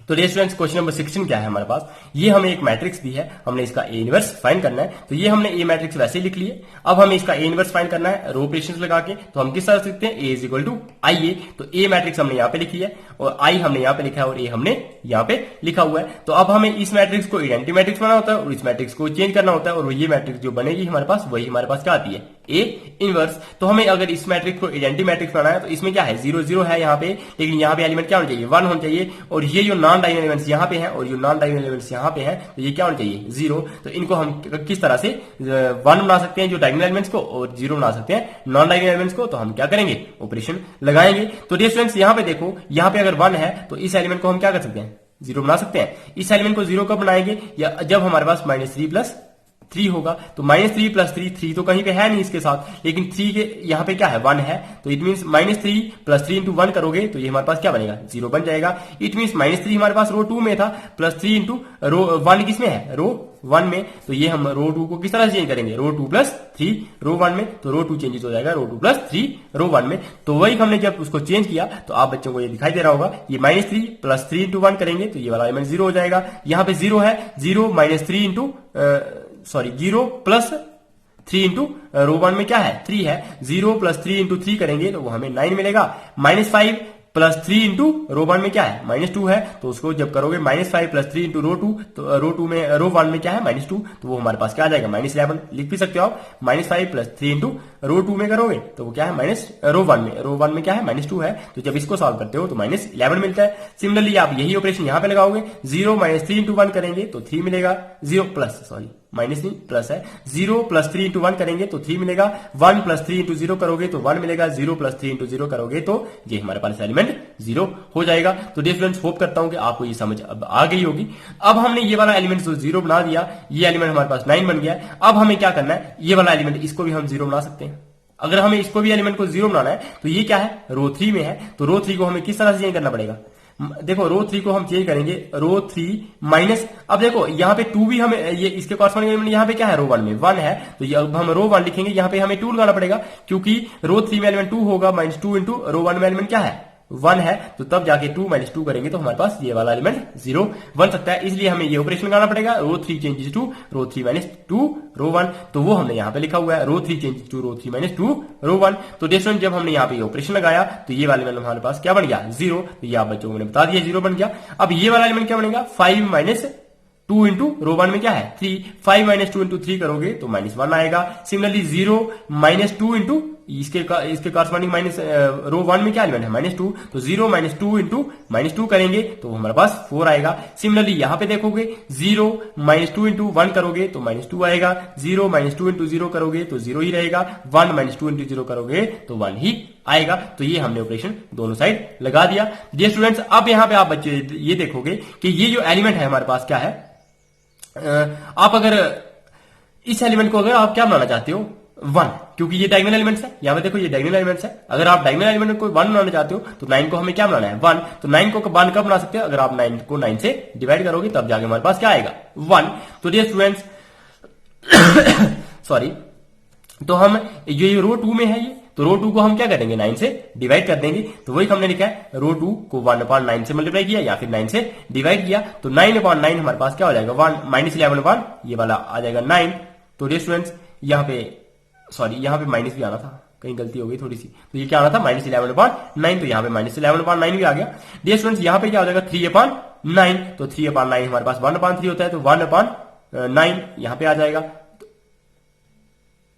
A: तो डियर स्टूडेंट्स, क्वेश्चन नंबर 16 क्या है हमारे पास, ये हमें एक मैट्रिक्स दी है, हमने इसका ए इनवर्स फाइंड करना है। तो ये हमने ए मैट्रिक्स वैसे ही लिख लिए। अब हमें इसका ए इनवर्स फाइंड करना है रो ऑपरेशंस लगा के। तो हम किस तरह से लिखते हैं, ए इज इक्वल टू आई ए। तो ए मैट्रिक्स हमने यहाँ पे लिखी है, और आई हमने यहाँ पे लिखा है, और ए हमने यहाँ पे लिखा हुआ है। तो अब हमें इस मैट्रिक्स को इडेंटी मैट्रिक्स बनाना होता है, और इस मैट्रिक्स को चेंज करना होता है, और ये मैट्रिक्स जो बनेगी हमारे पास, वही हमारे पास क्या आती है, ए इनवर्स। तो हमें अगर इस मैट्रिक्स को इडेंटी मैट्रिक्स बनाना है तो इसमें क्या है, 0 0 है यहाँ पे, लेकिन यहाँ पे एलिमेंट क्या होना चाहिए, 1 होना चाहिए। और ये जो नॉन डायगोनल एलिमेंट्स यहाँ पे हैं और जो नॉन डायगोनल एलिमेंट्स यहाँ पे हैं, तो ये क्या होना चाहिए, 0। तो इनको हम किस तरह से 1 बना सकते हैं जो डायगोनल एलिमेंट्स को, और 0 बना सकते हैं नॉन डायगोनल एलिमेंट्स को। तो हम क्या करेंगे, ऑपरेशन लगाएंगे। तो डियर स्टूडेंट्स, यहाँ पे देखो, यहाँ पे अगर 1 है तो इस एलिमेंट को हम क्या कर सकते हैं, 0 बना सकते हैं। इस एलिमेंट को 0 कब बनाएंगे, या जब हमारे पास -3 होगा। तो -3 + 3, 3 तो कहीं पे है नहीं इसके साथ, लेकिन 3 के यहाँ पे क्या है, 1 है। तो इट मींस -3 + 3 इंटू 1 करोगे तो ये हमारे पास क्या बनेगा, 0 बन जाएगा। इट मींस -3 हमारे पास रो 2 में था, +3 इंटू रो 1 किस में है, रो 1 में। तो ये हम रो 2 को किस तरह से चेंज करेंगे, रो 2 + 3 रो 1 में। तो रो 2 चेंजेस हो जाएगा रो 2 + 3 रो 1 में। तो वही हमने जब उसको चेंज किया तो आप बच्चों को ये दिखाई दे रहा होगा, ये -3 + 3 इंटू 1 करेंगे तो ये वाला एलिमेंट 0 हो जाएगा। यहाँ पे 0 है, 0 -3 इंटू 0 + 3 इंटू रो 1 में क्या है, 3 है। 0 + 3 इंटू 3 करेंगे तो वो हमें 9 मिलेगा। -5 प्लस 3 इंटू रो 1 में क्या है -2 है, तो उसको जब करोगे -5 प्लस 3 इंटू रो 2, तो रो 2 में रो 1 में क्या है -2, तो वो हमारे पास क्या आ जाएगा -11। लिख भी सकते हो आप -5 प्लस 3 इंटू रो 2 में करोगे तो वो क्या है रो 1 में क्या है -2 है, तो जब इसको सॉल्व करते हो तो -11 मिलता है। सिमिलरली आप यही ऑपरेशन यहां पे लगाओगे, 0 -3 इंटू 1 करेंगे तो 3 मिलेगा, 0 प्लस सॉरी माइनस नहीं प्लस है, 0 प्लस 3 इंटू 1 करेंगे तो 3 मिलेगा, 1 प्लस 3 इंटू 0 करोगे तो 1 मिलेगा, 0 प्लस 3 इंटू 0 करोगे तो ये हमारे पास एलिमेंट 0 हो जाएगा। तो डियर स्टूडेंट्स, होप करता हूं कि आपको ये समझ अब आ गई होगी। अब हमने ये वाला एलिमेंट जो 0 बना दिया, ये एलिमेंट हमारे पास 9 बन गया। अब हमें क्या करना है, ये वाला एलिमेंट इसको भी हम 0 बना सकते हैं। अगर हमें इसको भी एलिमेंट को 0 बनाना है तो ये क्या है, रो 3 में है, तो रो 3 को हमें किस तरह से चेंज करना पड़ेगा। देखो रो 3 को हम चेंज करेंगे, रो 3 माइनस, अब देखो यहाँ पे 2 भी हमें ये इसके कॉरस्पॉन्डिंग एलिमेंट यहाँ पे क्या है, रो 1 में 1 है, तो ये अब हम रो 1 लिखेंगे, यहाँ पे हमें 2 लगाना पड़ेगा क्योंकि रो 3 में एलिमेंट 2 होगा, -2 इंटू रो 1 में एलिमेंट क्या है 1 है, तो तब जाके 2 - 2 करेंगे तो हमारे पास ये वाला एलिमेंट 0 बन सकता है। इसलिए हमें ये ऑपरेशन करना पड़ेगा, रो 3 चेंजेस टू रो 3 - 2 रो 1, तो वो हमने यहाँ पे लिखा हुआ है, रो 3 चेंजेस टू रो 3 - 2 रो 1। तो डिफरेंट जब हमने यहाँ पे ये ऑपरेशन लगाया तो ये वाला एलिमेंट हमारे पास क्या बन गया 0, तो ये आप बच्चों को मैंने बता दिया 0 बन गया। अब ये वाला एलिमेंट क्या बनेगा, 5 - 2 इंटू रो 1 में क्या है 3, 5 - 2 इंटू 3 करोगे तो -1 आएगा। सिमिलरली 0 - 2 इंटू इसके कॉरस्पॉन्डिंग रो 1 में क्या एलिमेंट है -2, तो 0 - 2 इंटू -2 करेंगे तो हमारे पास 4 आएगा। सिमिलरली यहां पे देखोगे 0 - 2 इंटू 1 करोगे तो -2 आएगा, 0 - 2 इंटू 0 करोगे तो 0 ही रहेगा, 1 - 2 इंटू 0 करोगे तो 1 ही आएगा। तो ये हमने ऑपरेशन दोनों साइड लगा दिया। डियर स्टूडेंट्स, अब यहां पे आप बच्चे ये देखोगे कि ये जो एलिमेंट है हमारे पास क्या है, आप अगर इस एलिमेंट को अगर आप क्या बनाना चाहते हो 1, क्योंकि ये डायगोनल एलिमेंट्स है, यहां पे देखो ये डायगोनल एलिमेंट्स है। अगर आप डायगोनल एलिमेंट को 1 बनाना चाहते हो तो 9 को हमें क्या बनाना है 1, तो 9 को 1 कब बना सकते हो, अगर आप 9 को 9 से डिवाइड करोगे तब जाके हमारे पास क्या आएगा 1। तो डियर स्टूडेंट्स सॉरी, तो हम ये रो 2 में है ये, तो रो 2 को हम क्या करेंगे 9 से डिवाइड कर देंगे, तो वही हमने लिखा है, रो 2 को 1/9 से मल्टीप्लाई किया या फिर 9 से डिवाइड किया, तो 9/9 हमारे पास क्या हो जाएगा 1 -11/1, ये वाला आ जाएगा 9। तो डियर स्टूडेंट्स यहाँ पे सॉरी यहाँ पे माइनस भी आना था, कहीं गलती हो गई थोड़ी सी, तो ये क्या आना था -11/9, तो यहाँ पे -11/9 भी आ गया। डियर स्टूडेंट्स यहाँ पे क्या हो जाएगा 3/9, तो 3/9 हमारे पास 1/3 होता है, तो 1/9 यहाँ पे आ जाएगा।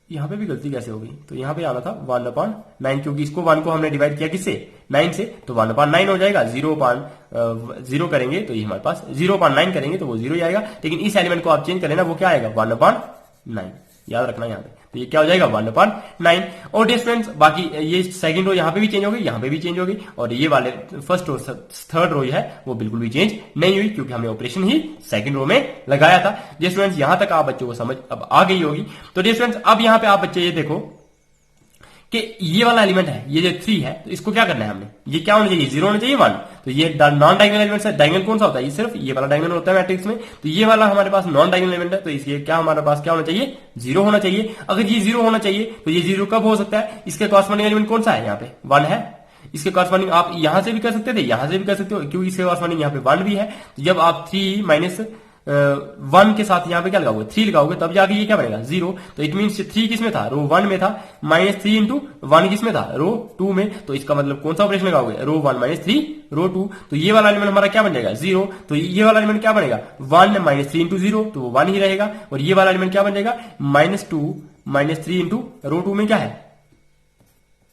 A: यहां पे भी गलती कैसे हो गई, तो यहां पे आना था 1/9, क्योंकि इसको 1 को हमने डिवाइड किया किससे 9 से, तो 1/9 हो जाएगा। 0 करेंगे तो ये हमारे पास 0/9 करेंगे तो वो 0 ही आएगा, लेकिन इस एलिमेंट को आप चेंज कर लेना, वो क्या आएगा 1/9, याद रखना यहाँ पे, तो ये क्या हो जाएगा 1/9। और डियर स्टूडेंट्स, बाकी ये सेकंड रो यहाँ पे भी चेंज हो गई, यहाँ पे भी चेंज हो गई, और ये वाले फर्स्ट और थर्ड रो है वो बिल्कुल भी चेंज नहीं हुई, क्योंकि हमने ऑपरेशन ही सेकंड रो में लगाया था। डियर स्टूडेंट्स, यहां तक आप बच्चों को समझ अब आ गई होगी। तो डियर स्टूडेंट्स, अब यहाँ पे आप बच्चे ये देखो कि ये वाला एलिमेंट है, ये जो 3 है, तो इसको क्या करना है हमने, ये क्या होना चाहिए 0 होना चाहिए 1, तो ये नॉन डायगोनल एलिमेंट है। डायगोनल कौन सा होता है, ये सिर्फ ये वाला डायगोनल होता है मैट्रिक्स में, तो ये वाला हमारे पास नॉन डायगोनल एलिमेंट है, तो इसलिए क्या हमारे पास क्या होना चाहिए 0 होना चाहिए। अगर ये 0 होना चाहिए तो ये 0 कब हो सकता है, इसके कॉरस्पॉन्डिंग एलिमेंट कौन सा है, यहाँ पे 1 है, इसके कॉरस्पॉन्डिंग आप यहां से भी कर सकते थे, यहां से भी कर सकते हो, क्योंकि इसके कॉरस्पॉन्डिंग यहाँ पे 1 भी है। तो जब आप 3 - 1 के साथ यहाँ पे क्या लगाओगे 3 लगाओगे, तब जाके ये क्या बनेगा 0, तो इट मीन 3 किस में था रो 1 में था, -3 इंटू 1 किस में था रो 2 में, तो इसका मतलब कौन सा ऑपरेशन लगाओगे रो 1 -3 रो 2, तो ये वाला एलिमेंट हमारा क्या बन जाएगा 0, तो ये वाला एलिमेंट क्या बनेगा 1 -3 इंटू 0, तो वो 1 ही रहेगा, और ये वाला एलिमेंट क्या बन जाएगा -2 -3 इंटू रो 2 में क्या है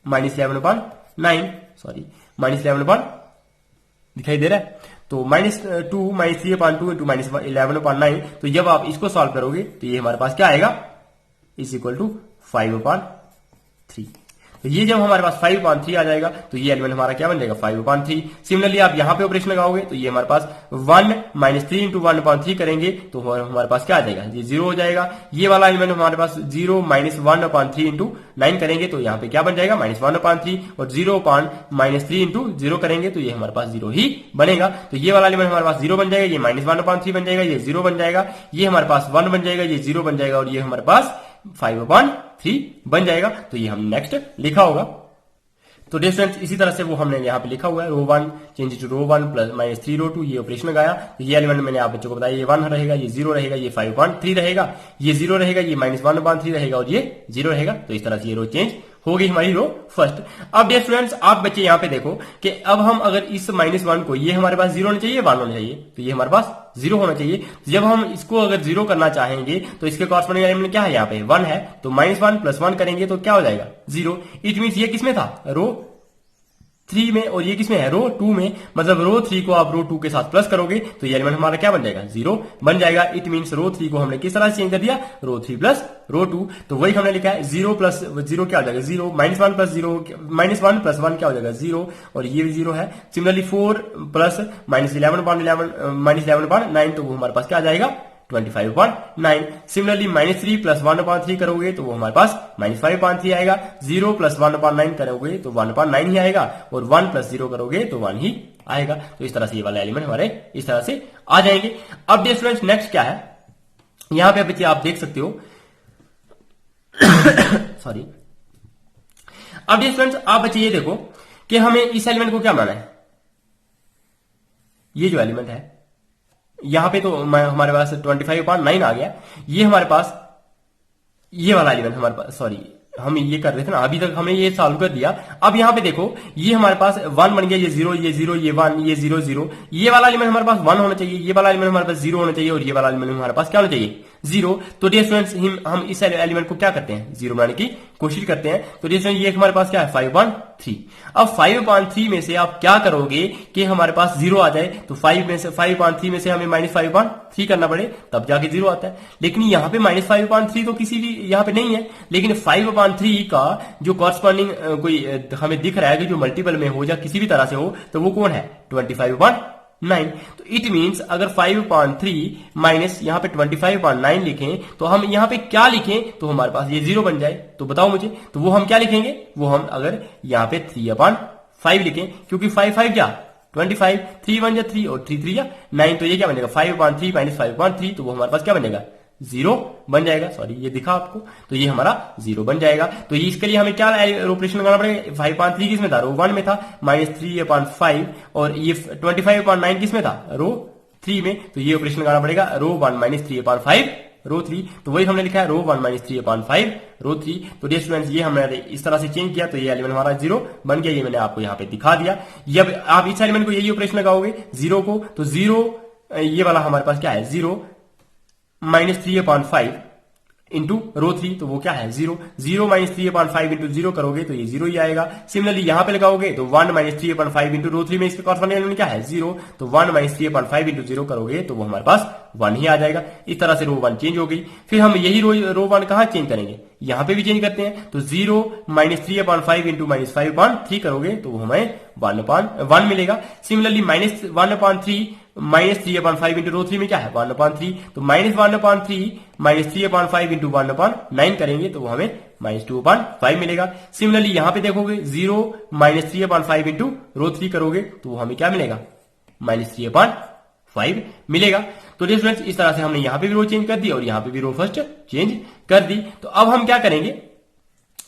A: -11/9, सॉरी -11 दिखाई दे रहा है, तो -2 -3/2 इंटू -11/9, तो जब आप इसको सॉल्व करोगे तो ये हमारे पास क्या आएगा = 5/3। तो ये जब हमारे पास 5/3 आ जाएगा तो ये एलिमेंट हमारा क्या बन जाएगा 5/3। सिमिलरली आप यहां पे ऑपरेशन लगाओगे तो ये हमारे पास 1 -3 इंटू 1/3 करेंगे तो हमारे पास क्या आ जाएगा, ये 0 हो जाएगा। ये वाला एलिमेंट हमारे पास 0 -1/3 इंटू 9 करेंगे तो यहाँ पे क्या बन जाएगा -1/3, और 0 -3 इंटू 0 करेंगे तो ये हमारे पास 0 ही बनेगा। तो ये वाला एलिमेंट हमारे पास 0 बन जाएगा, ये -1/3 बन जाएगा, ये 0 बन जाएगा, ये हमारे पास 1 बन जाएगा, ये 0 बन जाएगा, और ये हमारे पास 5/3 बन जाएगा। तो ये हम नेक्स्ट लिखा होगा। तो डियर स्टूडेंट्स, इसी तरह से वो हमने यहाँ पे लिखा हुआ है रो 1 चेंज टू रो 1 प्लस -3 रो 2, ये ऑपरेशन लगाया, तो ये एलिमेंट मैंने आप बच्चों को बताया, ये 1 रहेगा, ये 0 रहेगा, ये 5/3 रहेगा, ये 0 रहेगा, ये -1/3 रहेगा, और ये 0 रहेगा। तो इस तरह से ये रो चेंज हो गई हमारी रो फर्स्ट। अब डियर स्टूडेंट्स आप बच्चे यहाँ पे देखो कि अब हम अगर इस -1 को, ये हमारे पास 0 होना चाहिए, 1 होना चाहिए, तो ये हमारे पास 0 होना चाहिए। जब हम इसको अगर 0 करना चाहेंगे तो इसके कॉरस्पॉन्डिंग एलिमेंट क्या है, यहाँ पे 1 है, तो -1 + 1 करेंगे तो क्या हो जाएगा 0। इट मीन्स ये किसमें था, रो 3 में, और ये किसमें है, रो 2 में। मतलब रो 3 को आप रो 2 के साथ प्लस करोगे तो ये एलिमेंट हमारा क्या बन जाएगा, 0 बन जाएगा। इट मीन्स रो 3 को हमने किस तरह से चेंज कर दिया, रो 3 प्लस रो 2। तो वही हमने लिखा है 0 प्लस 0 क्या हो जाएगा 0, -1 प्लस 0, -1 + 1 क्या हो जाएगा 0, और ये भी 0 है। सिमिलरली 4 प्लस -11/9 तो वो हमारे पास क्या आ जाएगा 25/9। सिमिलरली -3 + 1/3 करोगे तो वो हमारे पास -5/3 आएगा। 0 + 1/9 करोगे तो 1/9 ही आएगा, और 1 + 0 करोगे तो 1 ही आएगा। तो इस तरह से ये वाला एलिमेंट हमारे इस तरह से आ जाएंगे। अब डियर स्टूडेंट्स नेक्स्ट क्या है, यहां पे बच्चे आप देख सकते हो सॉरी। अब डियर स्टूडेंट्स आप बच्चे ये देखो कि हमें इस एलिमेंट को क्या बनाना है, ये जो एलिमेंट है यहां पे तो हमारे पास 25/9 आ गया। ये हमारे पास ये वाला एलिमेंट हमारे पास, सॉरी हम ये कर रहे थे ना, अभी तक हमने ये सॉल्व कर दिया। अब यहां पे देखो ये हमारे पास 1 बन गया, ये 0, ये 0, ये 1, ये 0, 0। ये वाला एलिमेंट हमारे पास 1 होना चाहिए, ये वाला एलिमेंट हमारे पास 0 होना चाहिए, और ये वाला एलिमेंट हमारे पास क्या होना चाहिए 0। तो डियर स्टूडेंट्स हम इस एलिमेंट को क्या करते हैं, 0 बनाने की कोशिश करते हैं। तो डियर स्टूडेंट्स ये हमारे पास क्या है 5/3। अब 5/3 में से आप क्या करोगे कि हमारे पास 0 आ जाए, तो 5/3 में से हमें -5/3 करना पड़े तब जाके 0 आता है। लेकिन यहाँ पे -5/3 तो किसी भी यहाँ पे नहीं है, लेकिन 5/3 का जो कॉरस्पॉन्डिंग कोई हमें दिख रहा है कि जो मल्टीपल में हो या किसी भी तरह से हो, तो वो कौन है 25/9। तो इट मीन्स अगर 5/3 माइनस यहाँ पे 25/9 लिखें तो हम यहाँ पे क्या लिखें, तो हमारे पास ये 0 बन जाए। तो बताओ मुझे, तो वो हम क्या लिखेंगे, वो हम अगर यहाँ पे 3/5 लिखें, क्योंकि 5 क्या 25, 3 1 3 और 3 3 9, तो ये क्या बनेगा 5/3 माइनस 5/3, तो वो हमारे पास क्या बनेगा 0 बन जाएगा। सॉरी ये दिखा आपको, तो ये हमारा 0 बन जाएगा। तो इसके लिए हमें क्या ऑपरेशन लगाना पड़ेगा, 5/3 किसमें था, रो 1 में था, -3/5, और ये 25/9 किसमें था, रो 3 में। तो ये ऑपरेशन लगाना पड़ेगा रो 1 -3/5 रो 3। तो वही हमने लिखा है रो 1 -3/5 रो 3। तो डियर स्टूडेंट्स ये हमने इस तरह से चेंज किया, तो ये एलिमेंट हमारा 0 बन गया। ये मैंने आपको यहाँ पे दिखा दिया। अब आप इस एलिमेंट को यही ऑपरेशन लगाओगे 0 को, तो 0 ये वाला हमारे पास क्या है 0 -3/5 इंटू रो 3, तो वो क्या है 0 0 -3/5 इंटू 0 करोगे तो ये 0 ही आएगा। सिमिलरली यहां पे लगाओगे तो 1 -3/5 इंटू रो 3 में इसके कॉरस्पॉन्डिंग एलिमेंट क्या है 0, तो 1 -3/5 इंटू 0 करोगे तो वो हमारे पास 1 ही आ जाएगा। इस तरह से रो 1 चेंज हो गई। फिर हम यही रो 1 कहां चेंज करेंगे, यहां पे भी चेंज करते हैं। तो 0 -3/5 इंटू -5/3 करोगे तो वो हमें 1/1 मिलेगा। सिमिलरली -1/3 -3/5 इंटू रो 3 में क्या है 1/3, तो -1/3 -3/5 इंटू 1/9 करेंगे तो वो हमें -2/5 मिलेगा। सिमिलरली यहां पे देखोगे 0 -3/5 इंटू रो 3 करोगे तो वो हमें क्या मिलेगा -3/5 मिलेगा। तो डियर स्टूडेंट्स इस तरह से हमने यहां पे भी रो चेंज कर दी और यहां पे भी रो फर्स्ट चेंज कर दी। तो अब हम क्या करेंगे,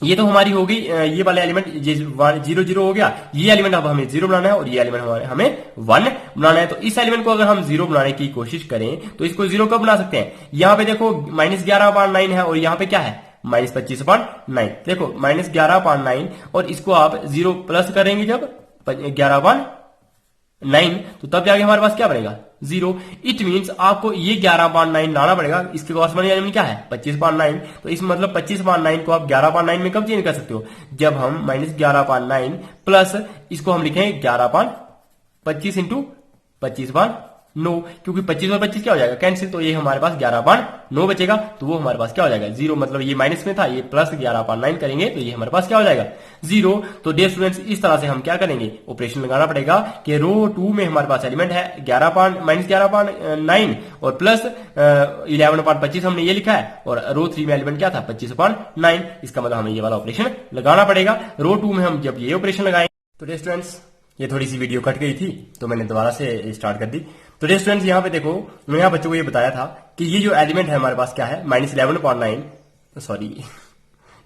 A: ये तो हमारी हो गई ये वाला एलिमेंट 0 0 हो गया। ये एलिमेंट अब हमें 0 बनाना है और ये एलिमेंट हमें 1 बनाना है। तो इस एलिमेंट को अगर हम 0 बनाने की कोशिश करें तो इसको 0 कब बना सकते हैं, यहां पे देखो -11/9 है और यहां पे क्या है -25/9। देखो -11/9 और इसको आप 0 प्लस करेंगे जब 11/9 तो तब जाके हमारे पास क्या बनेगा 0। इट मीन्स आपको ये 11/9 लाना पड़ेगा। इसके कॉरस्पॉन्डिंग एलिमेंट क्या है 25/9। तो इस मतलब 25/9 को आप 11/9 में कब चेंज कर सकते हो, जब हम -11/9 प्लस इसको हम लिखें 11/25 इंटू 25/9, क्योंकि 25 और 25 क्या हो जाएगा कैंसिल, तो ये हमारे पास 11/9 बचेगा। तो वो हमारे पास क्या हो जाएगा 0, मतलब ये माइनस में था, ये प्लस 11/9 करेंगे तो ये हमारे पास क्या हो जाएगा 0। तो डियर स्टूडेंट्स इस तरह से हम क्या करेंगे, ऑपरेशन लगाना पड़ेगा कि रो 2 में हमारे पास एलिमेंट है -11/9 और प्लस 11/25 हमने ये लिखा है, और रो 3 में एलिमेंट क्या था 25/9। इसका मतलब हमें ये वाला ऑपरेशन लगाना पड़ेगा। रो 2 में हम जब ये ऑपरेशन लगाएंगे, तो डियर स्टूडेंट्स ये थोड़ी सी वीडियो कट गई थी तो मैंने दोबारा से स्टार्ट कर दी। तो डियर स्टूडेंट्स यहाँ पे देखो, मैं यहाँ बच्चों को ये बताया था कि ये जो एलिमेंट है हमारे पास क्या है -11/9, सॉरी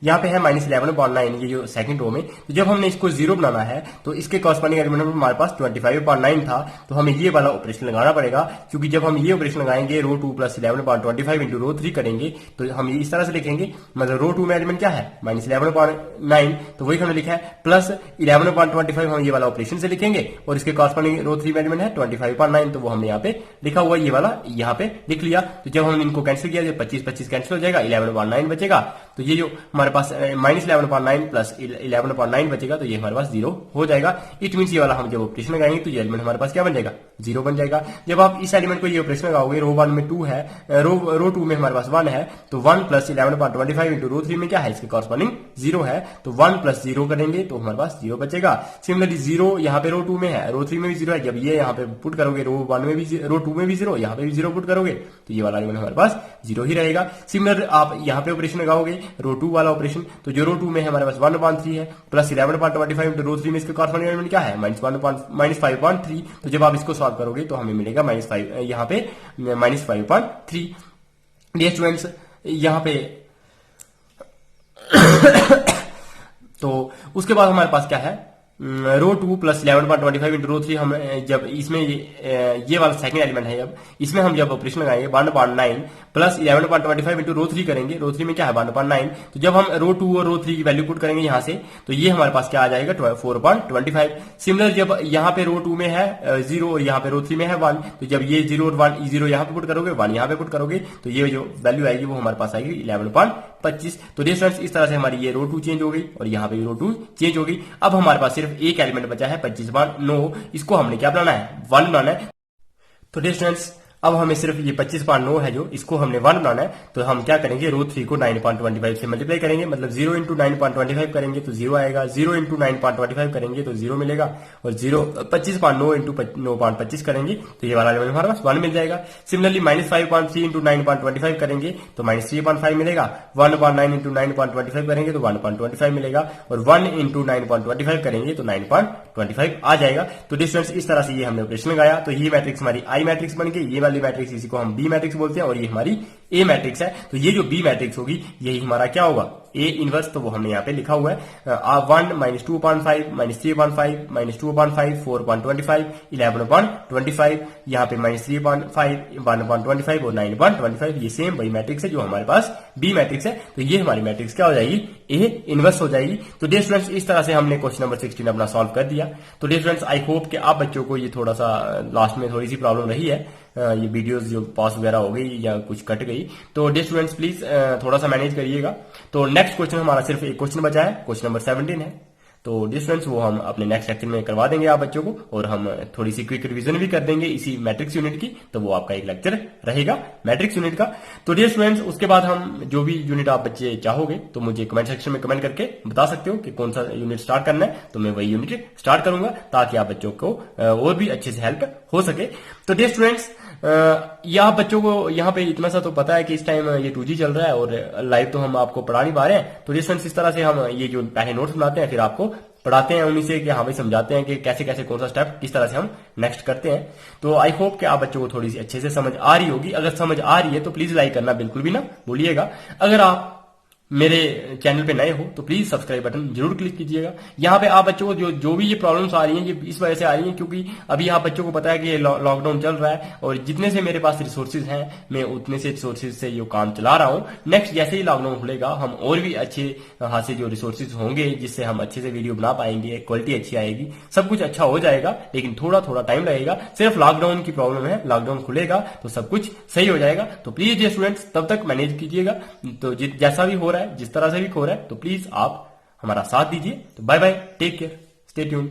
A: यहाँ पे है -11/9, ये जो सेकंड रो में। तो जब हमने इसको 0 बनाना है तो इसके कॉरस्पॉन्डिंग एलिमेंट में हमारे पास 25/9 था, तो हमें ये वाला ऑपरेशन लगाना पड़ेगा, क्योंकि जब हम ये ऑपरेशन लगाएंगे रो 2 प्लस 11/25 इंटू रो 3 करेंगे तो हम ये इस तरह से लिखेंगे, मतलब रो 2 में एलिमेंट क्या है -11/9, तो वही हमने लिखा है, प्लस 11/25 हम ये वाला ऑपरेशन से लिखेंगे, और इसके कॉरस्पॉन्डिंग रो 3 में एलिमेंट है 25/9, तो वो हमने यहाँ पे लिखा हुआ ये वाला यहाँ पे लिख लिया। तो जब हमने इनको कैंसिल किया, जब 25 कैंसिल हो जाएगा, 11/9 बचेगा, तो ये जो हमारे पास -11/9 प्लस 11/9 बचेगा, तो ये हमारे पास 0 हो जाएगा। इट मीन ये वाला हम जब ऑपरेशन लगाएंगे तो ये एलिमेंट हमारे पास क्या बन जाएगा, 0 बन जाएगा। जब आप इस एलिमेंट को ये ऑपरेशन लगाओगे, रो 1 में 2 है, रो 2 में हमारे पास 1 है, तो 1 प्लस 11/25 इंटू रो 3 में क्या है, इसके कॉरस्पॉन्डिंग 0 है, तो 1 प्लस 0 करेंगे तो हमारे पास 0 बचेगा। सिमिलरली 0 यहाँ पे रो 2 में है, रो 3 में भी 0 है, जब ये यहाँ पे पुट करोगे रो 1 में भी, रो 2 में भी 0, यहाँ पे भी 0 पुट करोगे तो ये वाला एलिमेंट हमारे पास 0 ही रहेगा। सिमिलर आप यहाँ पे ऑपरेशन लगाओगे, रो 2 वाला ऑपरेशन, तो जो रो 2 में है हमारे पास 1/3 है, प्लस 11/25 इंटू रो 3 में इसके कॉरस्पॉन्डिंग एलिमेंट क्या है, -5/3, तो जब आप इसको सॉल्व करोगे तो हमें मिलेगा -5, यहाँ पे -5/3। डियर स्टूडेंट्स, यहाँ पे तो उसके बाद हमारे पास क्या है, रो 2 प्लस 11/25 इंटू रो 3, हम जब इसमें ये वाला सेकंड एलिमेंट है, जब इसमें हम जब ऑपरेशन लगाएंगे 1/9 प्लस 11/25 इंटू रो 3 करेंगे, रो 3 में क्या है 1/9, तो जब हम रो 2 और रो 3 की वैल्यू पुट करेंगे यहाँ से, तो ये हमारे पास क्या आ जाएगा 4/25। सिमिलर जब यहाँ पे रो 2 में है 0 और यहाँ पे रो 3 में है 1, तो जब ये 0 और 1 0 यहाँ पे पुट करोगे, 1 यहाँ पे पुट करोगे, तो ये जो वैल्यू आएगी वो हमारे पास आएगी 11/25। तो डियर स्टूडेंट्स, इस तरह से हमारी ये रो 2 चेंज हो गई और यहाँ पे रो 2 चेंज हो गई। अब हमारे पास सिर्फ एक एलिमेंट बचा है 25/9, इसको हमने क्या बनाना है, 1 बनाना है। तो डियर स्टूडेंट्स, अब हमें सिर्फ ये 25/9 है जो, इसको हमने 1 बनाना है, तो हम क्या करेंगे, रो 3 को 9.25 से मल्टीप्लाई करेंगे, मतलब 0 इंटू 9.25 करेंगे तो 0 आएगा, 0 इंटू 9.25 करेंगे तो 0 मिलेगा, और 25/9 इंटू 9.25 करेंगे तो ये वाला एलिमेंट हमारे पास 1 मिल जाएगा। सिमिलरली -5.3 इंटू 9.25 करेंगे तो -3.5 मिलेगा, 1/9 इंटू 9.25 करेंगे तो 1.25 मिलेगा, और 1 इंटू 9.25 करेंगे तो 9.25 आ जाएगा। तो डिस्टेंस इस तरह से ये हमने ऑपरेशन लगाया, तो ये मैट्रिक्स हमारी आई मैट्रिक्स बन गई, ये वाली मैट्रिक्स इसी को हम बी मैट्रिक्स बोलते हैं, और ये हमारी ए मैट्रिक्स है। तो ये जो बी मैट्रिक्स होगी यही हमारा क्या होगा, ए इनवर्स, तो वो हमने यहाँ पे लिखा हुआ है 1 -2/5 -3/5 -2/5 4/25 11/25, यहाँ पे -3/5 1/25 और 9/25, ये सेम वही मैट्रिक्स है जो हमारे पास बी मैट्रिक्स है। तो ये हमारी मैट्रिक्स क्या हो जाएगी, ए इनवर्स हो जाएगी। तो डियर स्टूडेंट्स, इस तरह से हमने क्वेश्चन नंबर 16 अपना सॉल्व कर दिया। तो डियर स्टूडेंट्स, आई होप कि आप बच्चों को ये थोड़ा सा लास्ट में थोड़ी सी प्रॉब्लम रही है, ये वीडियोस जो पॉज वगैरह हो गई या कुछ कट गई, तो डियर स्टूडेंट्स प्लीज थोड़ा सा मैनेज करिएगा। तो नेक्स्ट क्वेश्चन हमारा सिर्फ एक क्वेश्चन बचा है, क्वेश्चन नंबर 17 है। तो डियर स्टूडेंट्स, वो हम अपने नेक्स्ट लेक्चर में करवा देंगे आप बच्चों को, और हम थोड़ी सी क्विक रिवीजन भी कर देंगे इसी मैट्रिक्स यूनिट की, तो वो आपका एक लेक्चर रहेगा मैट्रिक्स यूनिट का। तो डियर स्टूडेंट्स, उसके बाद हम जो भी यूनिट आप बच्चे चाहोगे तो मुझे कमेंट सेक्शन में कमेंट करके बता सकते हो कि कौन सा यूनिट स्टार्ट करना है, तो मैं वही यूनिट स्टार्ट करूंगा ताकि आप बच्चों को और भी अच्छे से हेल्प हो सके। तो डियर स्टूडेंट्स, आप बच्चों को यहाँ पे इतना सा तो पता है कि इस टाइम ये 2G चल रहा है और लाइव तो हम आपको पढ़ा नहीं पा रहे हैं। तो डिस्टेंस इस तरह से हम ये जो पहले नोट्स बनाते हैं फिर आपको पढ़ाते हैं उन्हीं से, कि हाँ भाई समझाते हैं कि कैसे कैसे कौन सा स्टेप किस तरह से हम नेक्स्ट करते हैं। तो आई होप कि आप बच्चों को थोड़ी सी अच्छे से समझ आ रही होगी। अगर समझ आ रही है तो प्लीज लाइक करना बिल्कुल भी ना भूलिएगा। अगर आप मेरे चैनल पे नए हो तो प्लीज सब्सक्राइब बटन जरूर क्लिक कीजिएगा। यहाँ पे आप बच्चों को जो भी ये प्रॉब्लम्स आ रही हैं ये इस वजह से आ रही हैं क्योंकि अभी आप बच्चों को पता है कि ये लॉकडाउन चल रहा है और जितने से मेरे पास रिसोर्सेज हैं मैं उतने से रिसोर्सेज से ये काम चला रहा हूँ। नेक्स्ट जैसे ही लॉकडाउन खुलेगा हम और भी अच्छे हाथ से जो रिसोर्सेज होंगे जिससे हम अच्छे से वीडियो बना पाएंगे, क्वालिटी अच्छी आएगी, सब कुछ अच्छा हो जाएगा, लेकिन थोड़ा थोड़ा टाइम लगेगा। सिर्फ लॉकडाउन की प्रॉब्लम है, लॉकडाउन खुलेगा तो सब कुछ सही हो जाएगा। तो प्लीज ये स्टूडेंट्स तब तक मैनेज कीजिएगा। तो जैसा भी हो रहा है, जिस तरह से भी हो रहा है, तो प्लीज आप हमारा साथ दीजिए। तो bye bye, take care, stay tuned.